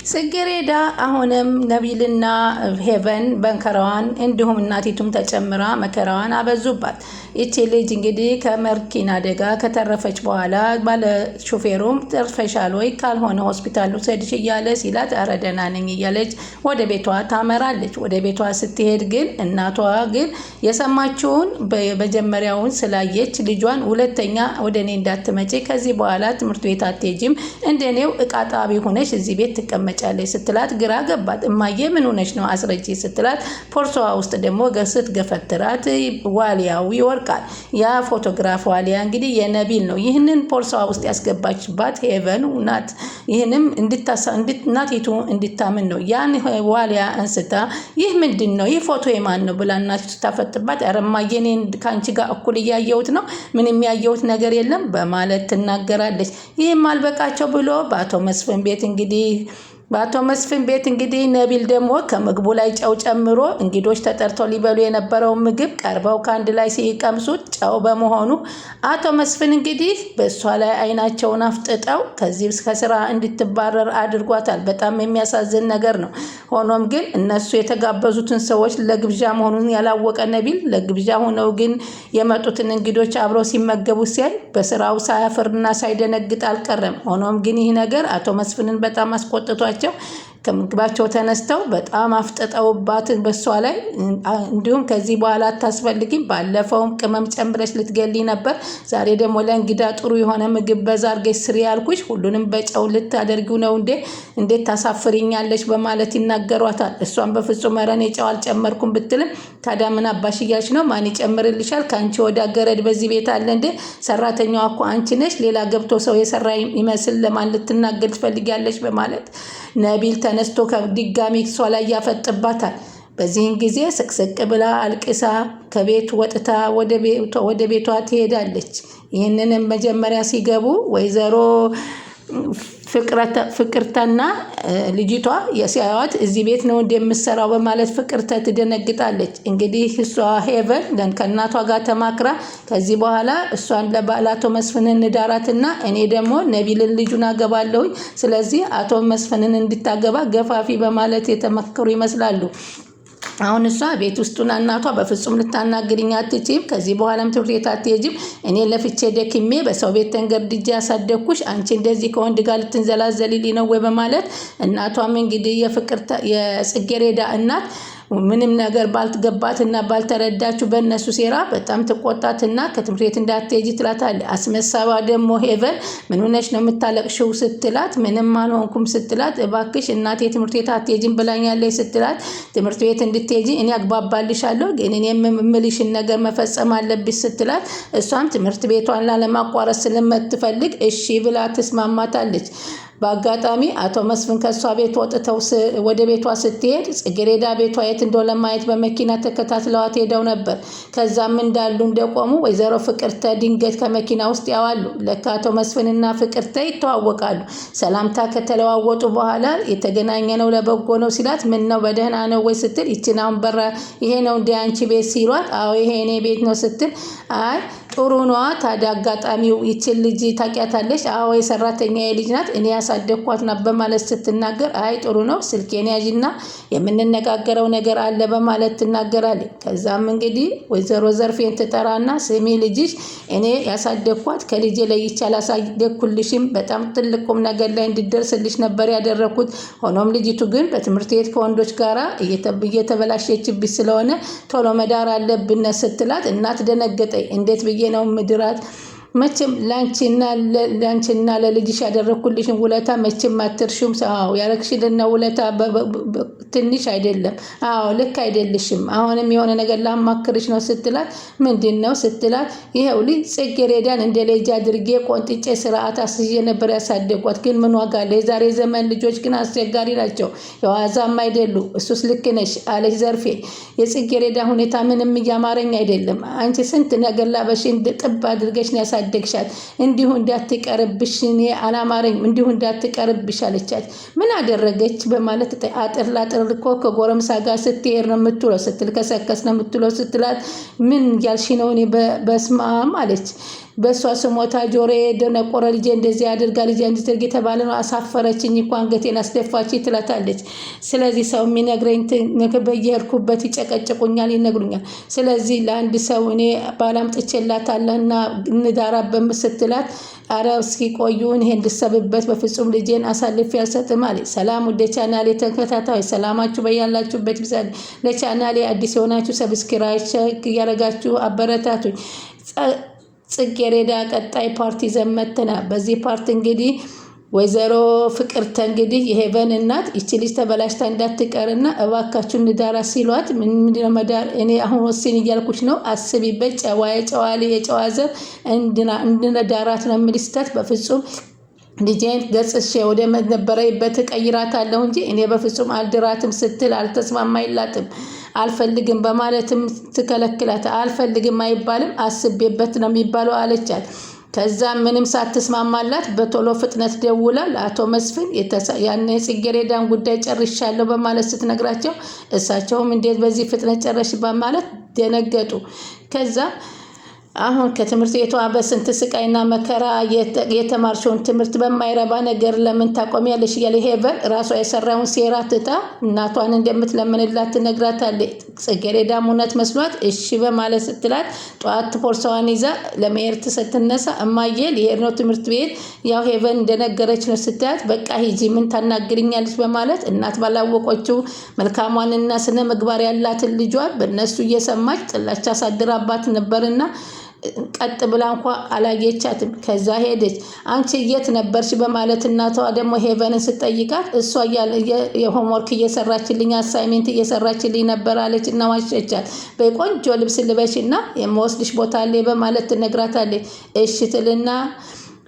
ጽጌሬዳ አሁንም ነቢልና ሄቨን በንከራዋን እንዲሁም እናቲቱም ተጨምራ መከራዋን አበዙባት። ይቺ ልጅ እንግዲህ ከመኪና አደጋ ከተረፈች በኋላ ባለ ሹፌሩም ተርፈሻል ወይ ካልሆነ ሆስፒታል ውሰድሽ እያለ ሲላት ኧረ ደህና ነኝ እያለች ወደ ቤቷ ታመራለች። ወደ ቤቷ ስትሄድ ግን እናቷ ግን የሰማችውን መጀመሪያውን ስላየች ልጇን ሁለተኛ ወደ እኔ እንዳትመጪ፣ ከዚህ በኋላ ትምህርት ቤት አትሄጂም፣ እንደኔው እቃ ጣቢ ሆነሽ እዚህ ቤት ትቀመጫለች ስትላት ግራ ገባት። እማዬ ምን ሆነሽ ነው አስረጂ ስትላት ፖርሷ ውስጥ ደግሞ ስትገፈትራት ዋሊያው ይወርቃል። ያ ፎቶግራፍ ዋሊያ እንግዲህ የነቢል ነው። ይህንን ፖርሷ ውስጥ ያስገባችባት ሄቨን ናት። ይህንም እናቲቱ እንድታምን ነው። ያን ዋሊያ አንስታ ይህ ምንድን ነው? ይህ ፎቶ የማን ነው ብላ እናቲቱ ስታፈጥባት ኧረ እማዬ እኔ ከአንቺ ጋር እኩል እያየሁት ነው፣ ምንም ያየሁት ነገር የለም በማለት ትናገራለች። ይህም አልበቃቸው ብሎ በአቶ መስፍን ቤት እንግዲህ ነቢል ደግሞ ከምግቡ ላይ ጨው ጨምሮ እንግዶች ተጠርተው ሊበሉ የነበረውን ምግብ ቀርበው ከአንድ ላይ ሲቀምሱት ጨው በመሆኑ አቶ መስፍን እንግዲህ በእሷ ላይ አይናቸውን አፍጥጠው ከዚህ ከስራ እንድትባረር አድርጓታል። በጣም የሚያሳዝን ነገር ነው። ሆኖም ግን እነሱ የተጋበዙትን ሰዎች ለግብዣ መሆኑን ያላወቀ ነቢል ለግብዣ ሆነው ግን የመጡትን እንግዶች አብረው ሲመገቡ ሲያይ በስራው ሳያፍርና ሳይደነግጥ አልቀረም። ሆኖም ግን ይህ ነገር አቶ መስፍንን በጣም አስቆጥቷቸው ከምግባቸው ተነስተው በጣም አፍጥጠውባት በሷ ላይ እንዲሁም ከዚህ በኋላ አታስፈልጊም፣ ባለፈውም ቅመም ጨምረሽ ልትገሊ ነበር፣ ዛሬ ደግሞ ለእንግዳ ጥሩ የሆነ ምግብ በዛ አድርገሽ ስሪ ያልኩሽ ሁሉንም በጨው ልታደርጊው ነው እንዴ? እንዴት ታሳፍሪኛለች? በማለት ይናገሯታል። እሷን በፍጹም ኧረ እኔ ጨው አልጨመርኩም ብትልም ታዲያ ምን አባሽ እያልሽ ነው? ማን ይጨምርልሻል? ከአንቺ ወደ ገረድ በዚህ ቤት አለ እንዴ? ሰራተኛዋ እኮ አንቺ ነሽ። ሌላ ገብቶ ሰው የሰራ ይመስል ለማን ልትናገር ትፈልጊያለሽ? በማለት ነቢል ተነስቶ ከድጋሚ እሷ ላይ ያፈጥባታል። በዚህን ጊዜ ስቅስቅ ብላ አልቅሳ ከቤት ወጥታ ወደ ቤቷ ትሄዳለች። ይህንንም መጀመሪያ ሲገቡ ወይዘሮ ፍቅርተና ልጅቷ የሲያዩት እዚህ ቤት ነው እንደምትሰራው በማለት ፍቅርተ ትደነግጣለች። እንግዲህ እሷ ሄቨን ከእናቷ ጋር ተማክራ ከዚህ በኋላ እሷን ለአቶ መስፍንን እንዳራትና እኔ ደግሞ ነቢልን ልጁን አገባለሁ፣ ስለዚህ አቶ መስፍንን እንድታገባ ገፋፊ በማለት የተመከሩ ይመስላሉ። አሁን እሷ ቤት ውስጡና እናቷ በፍጹም ልታናግሪኝ አትችይም፣ ከዚህ በኋላም ትምህርት ቤት አትሄጂም፣ እኔ ለፍቼ ደክሜ በሰው ቤት ተንገርድጄ ያሳደግኩሽ አንቺ እንደዚህ ከወንድ ጋር ልትንዘላዘልልኝ ነው ወይ? በማለት እናቷም እንግዲህ የጽጌሬዳ እናት ምንም ነገር ባልትገባትና ባልተረዳችሁ በእነሱ ሴራ በጣም ትቆጣትና ከትምህርት ቤት እንዳትሄጂ ትላታለች። አስመሳባ ደግሞ ሄቨን ምን ሆነሽ ነው የምታለቅሽው ስትላት ምንም አልሆንኩም ስትላት እባክሽ እናቴ ትምህርት ቤት አትሄጂም ብላኛለች ስትላት ትምህርት ቤት እንድትሄጂ እኔ አግባባልሻለሁ፣ ግን እኔ የምልሽን ነገር መፈጸም አለብሽ ስትላት እሷም ትምህርት ቤቷን ላለማቋረጥ ስለምትፈልግ እሺ ብላ ትስማማታለች። በአጋጣሚ አቶ መስፍን ከሷ ቤት ወጥተው ወደ ቤቷ ስትሄድ ጽጌሬዳ ቤቷ የት እንደሆነ ለማየት በመኪና ተከታትለዋት ሄደው ነበር። ከዛም እንዳሉ እንደቆሙ ወይዘሮ ፍቅርተ ድንገት ከመኪና ውስጥ ያዋሉ። ለካ አቶ መስፍንና ፍቅርተ ይተዋወቃሉ። ሰላምታ ከተለዋወጡ በኋላ የተገናኘ ነው ለበጎ ነው ሲላት ምን ነው በደህና ነው ወይ ስትል ይችን አሁን በራ ይሄ ነው እንደ አንቺ ቤት ሲሏት አዎ ይሄ እኔ ቤት ነው ስትል አይ ጥሩ ነዋ። ታዲያ አጋጣሚው ይችን ልጅ ታውቂያታለሽ? አዎ የሰራተኛ ልጅ ናት፣ እኔ ያሳደግኳት ናት በማለት ስትናገር አይ ጥሩ ነው ስልኬን ያዥና የምንነጋገረው ነገር አለ በማለት ትናገራለች። ከዛም እንግዲህ ወይዘሮ ዘርፌን ትጠራና ስሚ ልጅሽ እኔ ያሳደግኳት ከልጄ ለይቼ አላሳደግኩልሽም፣ በጣም ትልቁም ነገር ላይ እንድደርስልሽ ነበር ያደረኩት። ሆኖም ልጅቱ ግን በትምህርት ቤት ከወንዶች ጋራ እየተበላሸችብሽ ስለሆነ ቶሎ መዳር አለብን ስትላት እናት ደነገጠኝ። እንዴት ብዬ ነው ምድራት? መቼም ላንቺና ለልጅሽ ያደረኩልሽን ውለታ መቼም አትርሹም። አዎ ያረግሽልና ውለታ ትንሽ አይደለም። አዎ ልክ አይደልሽም። አሁንም የሆነ ነገር ላማክርሽ ነው ስትላት ምንድን ነው ስትላት ይሄው ልጅ ጽጌሬዳን እንደ ልጅ አድርጌ ቆንጥጬ ስርዓት አስይዤ ነበር ያሳደጓት። ግን ምን ዋጋ አለ? የዛሬ ዘመን ልጆች ግን አስቸጋሪ ናቸው፣ የዋዛም አይደሉ። እሱስ ልክ ነሽ አለች ዘርፌ። የጽጌሬዳ ሁኔታ ምንም እያማረኝ አይደለም። አንቺ ስንት ነገር ላበሽ ጥብ አድርገሽ ነው ያሳደግሻት፣ እንዲሁ እንዳትቀርብሽ እኔ አላማረኝ፣ እንዲሁ እንዳትቀርብሽ አለቻት። ምን አደረገች በማለት አጥር ላጥር እኮ ከጎረምሳ ጋር ስትሄድ ነው የምትውለው፣ ስትልከሰከስ ነው የምትውለው ስትላት ምን ያልሽ ነው? እኔ በስማም አለች። በእሷ ስሞታ ጆሮዬ ደነቆረ፣ ልጄ እንደዚህ አድርጋ ልጄ እንድትርግ የተባለ ነው። አሳፈረችኝ እኮ አንገቴን አስደፋች ትላታለች። ስለዚህ ሰው የሚነግረኝ በየሄድኩበት ይጨቀጭቁኛል፣ ይነግሩኛል። ስለዚህ ለአንድ ሰው እኔ ባላምጥቼላታለሁና እንዳራ ስትላት አረ እስኪ ቆዩን ይሄን ልሰብበት በፍጹም ልጄን አሳልፌ አልሰጥም አለ። ሰላም ወደ ቻናሌ ተከታታዮች ሰላማችሁ በያላችሁበት ይብዛል። ለቻናሌ አዲስ የሆናችሁ ሰብስክራይብ እያደረጋችሁ አበረታቱኝ። ጽጌረዳ ቀጣይ ፓርቲ ዘመተና በዚህ ፓርቲ እንግዲህ ወይዘሮ ፍቅርተ እንግዲህ የሄቨን እናት ይቺ ልጅ ተበላሽታ እንዳትቀርና እባካችሁ እንዳራ ሲሏት ምንድነው መዳር እኔ አሁን ወስን እያልኩሽ ነው አስቢበት ጨዋሊ የጨዋዘር እንድነዳራት ነው የምልስታት በፍጹም ልጄን ገጽሽ ወደ ነበረበት ቀይራታለሁ እንጂ እኔ በፍጹም አልድራትም ስትል አልተስማማይላትም አልፈልግም በማለትም ትከለክላት አልፈልግም አይባልም አስቤበት ነው የሚባለው አለቻት። ከዛ ምንም ሳትስማማላት በቶሎ ፍጥነት ደውላ ለአቶ መስፍን ያኔ ጽጌረዳን ጉዳይ ጨርሻለሁ በማለት ስትነግራቸው እሳቸውም እንዴት በዚህ ፍጥነት ጨረሽ በማለት ደነገጡ። ከዛ አሁን ከትምህርት ቤቷ በስንት ስቃይና መከራ የተማርሽውን ትምህርት በማይረባ ነገር ለምን ታቆሚያለሽ እያለ ሄቨን ራሷ የሰራውን ሴራ ትታ እናቷን እንደምትለምንላት ትነግራታለች። ጽጌረዳም እውነት መስሏት እሺ በማለት ስትላት ጠዋት ቦርሳዋን ይዛ ለመሄድ ስትነሳ እማዬ ልሄድ ነው ትምህርት ቤት ያው ሄቨን እንደነገረች ነው ስትላት በቃ ሂጂ ምን ታናግሪኛለች በማለት እናት ባላወቀችው መልካሟንና ስነ ምግባር ያላትን ልጇን በእነሱ እየሰማች ጥላቻ አሳድራባት ነበርና ቀጥ ብላ እንኳን አላየቻትም። ከዛ ሄደች። አንቺ የት ነበርሽ በማለት እናቷ ደግሞ ሄቨንን ስትጠይቃት እሷ የሆምወርክ እየሰራችልኝ አሳይሜንት እየሰራችልኝ ነበር አለች እና ዋሸቻት። በቆንጆ ልብስ ልበሽና የምወስድሽ ቦታ አለ በማለት ትነግራታለች። እሺ ትልና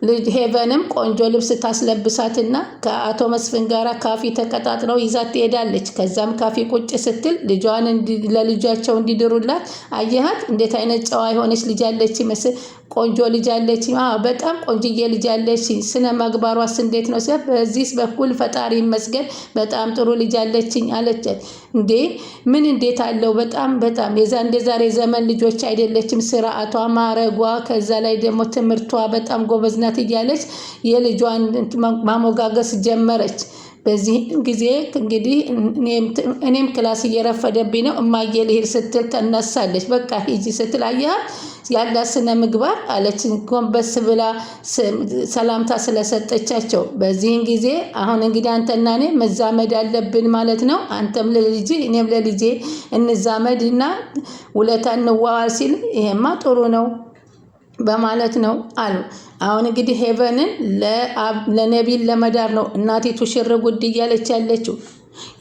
ልጅ ሄቨንም ቆንጆ ልብስ ታስለብሳትና ከአቶ መስፍን ጋር ካፊ ተቀጣጥረው ይዛት ትሄዳለች። ከዛም ካፊ ቁጭ ስትል ልጇን ለልጃቸው እንዲድሩላት አየሃት እንዴት አይነት ጨዋ የሆነች ልጅ አለች መስል ቆንጆ ልጅ አለች። በጣም ቆንጅዬ ልጅ አለች። ስነ ምግባሯስ እንዴት ነው ሲል በዚህ በኩል ፈጣሪ ይመስገን በጣም ጥሩ ልጅ አለችኝ አለቻት። እንዴ ምን እንዴት አለው በጣም እንደ ዛሬ ዘመን ልጆች አይደለችም። ስርዓቷ ማረጓ ከዛ ላይ ደግሞ ትምህርቷ በጣም ጎበዝ ናት እያለች የልጇን ማሞጋገስ ጀመረች። በዚህ ጊዜ እንግዲህ እኔም ክላስ እየረፈደብኝ ነው እማዬ ልሄድ ስትል ተነሳለች። በቃ ሂጂ ስትል አያት ያላት ስነ ምግባር አለች። ጎንበስ ብላ ሰላምታ ስለሰጠቻቸው በዚህን ጊዜ አሁን እንግዲህ አንተና እኔ መዛመድ አለብን ማለት ነው። አንተም ለልጅ እኔም ለልጄ እንዛመድና ውለታ እንዋዋል ሲል ይሄማ ጥሩ ነው በማለት ነው አሉ። አሁን እንግዲህ ሄቨንን ለነቢል ለመዳር ነው እናቲቱ ሽር ጉድ እያለች ያለችው።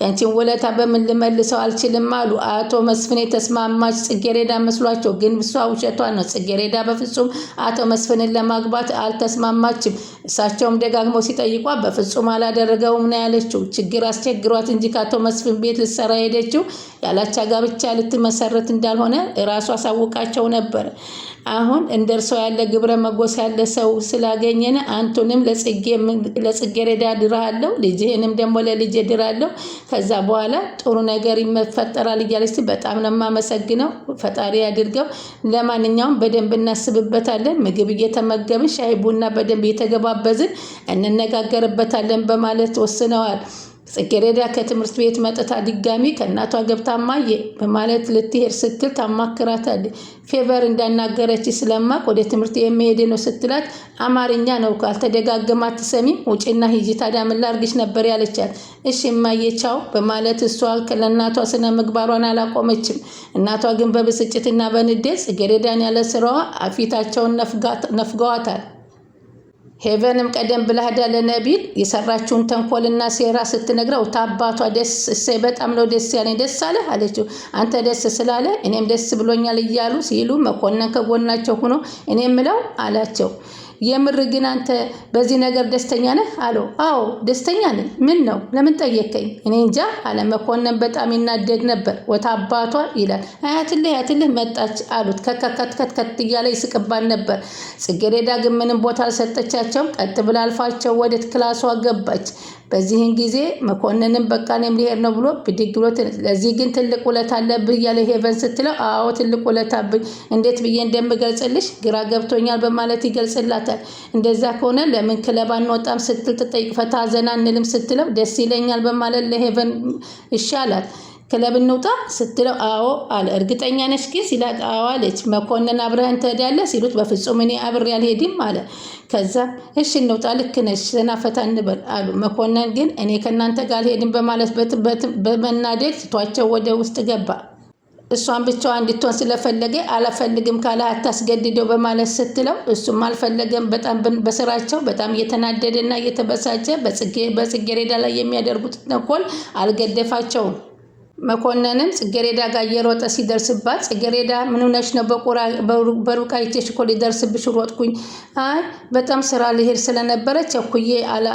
ያንቺን ውለታ በምን ልመልሰው አልችልም አሉ አቶ መስፍን። የተስማማች ጽጌረዳ መስሏቸው ግን እሷ ውሸቷን ነው። ጽጌረዳ በፍጹም አቶ መስፍንን ለማግባት አልተስማማችም። እሳቸውም ደጋግመው ሲጠይቋ በፍጹም አላደረገውም ነው ያለችው። ችግር አስቸግሯት እንጂ ከአቶ መስፍን ቤት ልትሰራ ሄደችው ያላቻ ጋብቻ ልትመሰረት እንዳልሆነ ራሷ አሳውቃቸው ነበር። አሁን እንደርሰው ያለ ግብረ መጎስ ያለ ሰው ስላገኘን አንቱንም ለጽጌረዳ ድራለሁ ልጅህንም ደግሞ ለልጅ ድራለሁ ከዛ በኋላ ጥሩ ነገር ይፈጠራል እያለች በጣም ነው የማመሰግነው። ፈጣሪ ያድርገው። ለማንኛውም በደንብ እናስብበታለን። ምግብ እየተመገብን ሻይ ቡና በደንብ እየተገባበዝን እንነጋገርበታለን በማለት ወስነዋል። ጽጌረዳ ከትምህርት ቤት መጥታ ድጋሚ ከእናቷ ገብታ ማየ በማለት ልትሄድ ስትል ታማክራታለች። ፌቨር እንዳናገረች ስለማቅ ወደ ትምህርት የሚሄድ ነው ስትላት አማርኛ ነው ካልተደጋገማ አትሰሚም ውጭና ሂጂ ታዲያ ምን ላድርግሽ ነበር ያለቻት። እሺ እማዬ ቻው በማለት እሷ ለእናቷ ስነ ምግባሯን አላቆመችም። እናቷ ግን በብስጭትና በንዴት ጽጌረዳን ያለ ስራዋ ፊታቸውን ነፍገዋታል። ሄቨንም ቀደም ብላ ሄዳ ለነቢል የሰራችውን ተንኮልና ሴራ ስትነግረው ታባቷ ደስ እሰይ በጣም ነው ደስ ያለኝ ደስ አለ አለችው። አንተ ደስ ስላለ እኔም ደስ ብሎኛል እያሉ ሲሉ መኮንን ከጎናቸው ሆኖ እኔ ምለው አላቸው። የምር ግን አንተ በዚህ ነገር ደስተኛ ነህ አለው። አዎ ደስተኛ ነኝ። ምን ነው ለምን ጠየቀኝ? እኔ እንጃ አለ መኮንን። በጣም ይናደድ ነበር። ወታ አባቷ ይላል አያትልህ መጣች አሉት። ከከከከከት እያለ ይስቅባን ነበር። ጽጌረዳ ግን ምንም ቦታ አልሰጠቻቸው። ቀጥ ብላ አልፋቸው ወደ ክላሷ ገባች። በዚህን ጊዜ መኮንንም በቃ እኔም ልሄድ ነው ብሎ ብድግ ብሎ ለዚህ ግን ትልቅ ውለታ አለብህ እያለ ሄቨን ስትለው አዎ ትልቅ ውለታ አለብኝ፣ እንዴት ብዬ እንደምገልጽልሽ ግራ ገብቶኛል በማለት ይገልጽላታል። እንደዛ ከሆነ ለምን ክለብ አንወጣም ስትል ትጠይቅ፣ ፈታ ዘና እንልም ስትለው ደስ ይለኛል በማለት ለሄቨን ይሻላል። ክለብ እንውጣ ስትለው አዎ አለ። እርግጠኛ ነሽ ግን ሲላት አዎ አለች። መኮንን አብረህን ትሄዳለህ ሲሉት በፍጹም እኔ አብሬ አልሄድም አለ። ከዛ እሺ እንውጣ ልክ ነሽ ዘና ፈታ እንበል አሉ። መኮንን ግን እኔ ከእናንተ ጋር አልሄድም በማለት በመናደድ ትቷቸው ወደ ውስጥ ገባ። እሷን ብቻዋን እንድትሆን ስለፈለገ አላፈልግም ካለ አታስገድደው በማለት ስትለው እሱም አልፈለገም። በጣም በስራቸው በጣም እየተናደደና እየተበሳጨ በጽጌረዳ ላይ የሚያደርጉት ተንኮል አልገደፋቸውም። መኮንንም ጽጌረዳ ጋር እየሮጠ ሲደርስባት ጽጌረዳ ምን ሆነሽ ነው? በሩቅ አይቼሽ እኮ ሊደርስብሽ ሮጥኩኝ። አይ በጣም ስራ ልሄድ ስለነበረ ቸኩዬ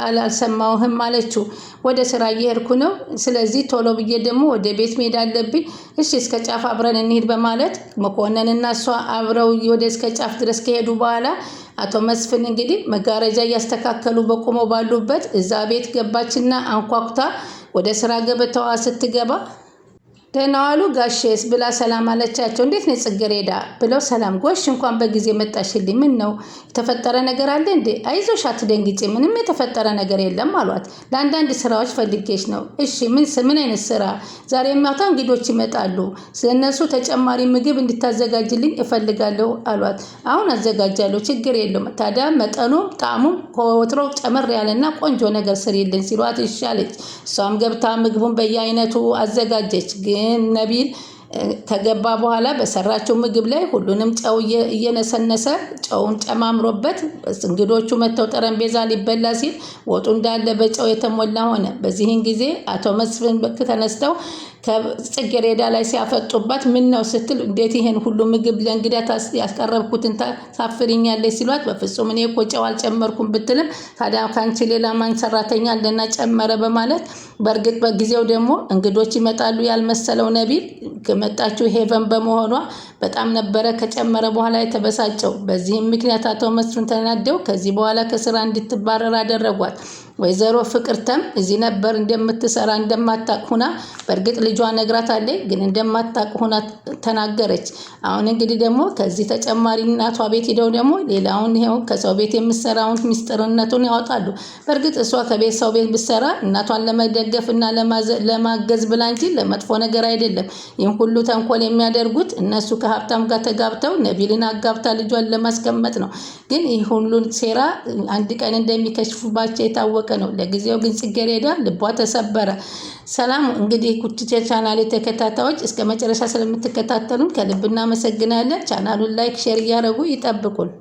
አልሰማሁህም አለችው። ወደ ስራ እየሄድኩ ነው፣ ስለዚህ ቶሎ ብዬ ደግሞ ወደ ቤት መሄድ አለብኝ። እሺ እስከ ጫፍ አብረን እንሂድ በማለት መኮንንና እሷ አብረው ወደ እስከ ጫፍ ድረስ ከሄዱ በኋላ አቶ መስፍን እንግዲህ መጋረጃ እያስተካከሉ በቆመው ባሉበት እዛ ቤት ገባችና አንኳኩታ ወደ ስራ ገበታዋ ስትገባ ደህና ዋሉ ጋሼስ ብላ ሰላም አለቻቸው። እንዴት ነው ጽጌረዳ ብለው ሰላም። ጎሽ እንኳን በጊዜ መጣሽልኝ። ምን ነው የተፈጠረ ነገር አለ እንዴ? አይዞሽ አትደንግጪ፣ ምንም የተፈጠረ ነገር የለም አሏት። ለአንዳንድ ስራዎች ፈልጌሽ ነው። እሺ ምን አይነት ስራ? ዛሬ ማታ እንግዶች ይመጣሉ፣ ስለነሱ ተጨማሪ ምግብ እንድታዘጋጅልኝ እፈልጋለሁ አሏት። አሁን አዘጋጃለሁ፣ ችግር የለውም። ታዲያ መጠኑም ጣዕሙም ከወትሮ ጨመር ያለና ቆንጆ ነገር ስሪልን ሲሏት ይሻለች። እሷም ገብታ ምግቡን በየአይነቱ አዘጋጀች። ግን ነቢል ከገባ በኋላ በሰራቸው ምግብ ላይ ሁሉንም ጨው እየነሰነሰ ጨውን ጨማምሮበት እንግዶቹ መተው ጠረጴዛ ሊበላ ሲል ወጡ እንዳለ በጨው የተሞላ ሆነ። በዚህን ጊዜ አቶ መስፍን ተነስተው ከጽጌረዳ ላይ ሲያፈጡባት ምን ነው ስትል እንዴት ይሄን ሁሉ ምግብ ለእንግዳ ያስቀረብኩትን ታሳፍሪኛለች ሲሏት በፍጹም እኔ እኮ ጨው አልጨመርኩም ብትልም ታዲያ ካንቺ ሌላ ማን ሰራተኛ እንደና ጨመረ በማለት በእርግጥ በጊዜው ደግሞ እንግዶች ይመጣሉ ያልመሰለው ነቢል ከመጣችው ሄቨን በመሆኗ በጣም ነበረ ከጨመረ በኋላ የተበሳጨው። በዚህም ምክንያት አቶ መስፍን ተናደው ከዚህ በኋላ ከስራ እንድትባረር አደረጓት። ወይዘሮ ፍቅርተም እዚህ ነበር እንደምትሰራ እንደማታውቅ ሁና በእርግጥ ልጇ ነግራታለች፣ ግን እንደማታውቅ ሁና ተናገረች። አሁን እንግዲህ ደግሞ ከዚህ ተጨማሪ እናቷ ቤት ሄደው ደግሞ ሌላውን ይሄው ከሰው ቤት የምትሰራውን ሚስጥርነቱን ያወጣሉ። በእርግጥ እሷ ከቤት ሰው ቤት ብትሰራ እናቷን ለመደገፍና ለማገዝ ብላ እንጂ ለመጥፎ ነገር አይደለም። ይህን ሁሉ ተንኮል የሚያደርጉት እነሱ ከሀብታም ጋር ተጋብተው ነቢልን አጋብታ ልጇን ለማስቀመጥ ነው። ግን ይህ ሁሉ ሴራ አንድ ቀን እንደሚከሽፉባቸው የታወቀ ነው። ለጊዜው ግን ጽጌረዳ ልቧ ተሰበረ። ሰላም እንግዲህ ኩትቻ ቻናል ተከታታዮች እስከ መጨረሻ ስለምትከታተሉን ከልብ እናመሰግናለን። ቻናሉን ላይክ ሼር እያደረጉ ይጠብቁን።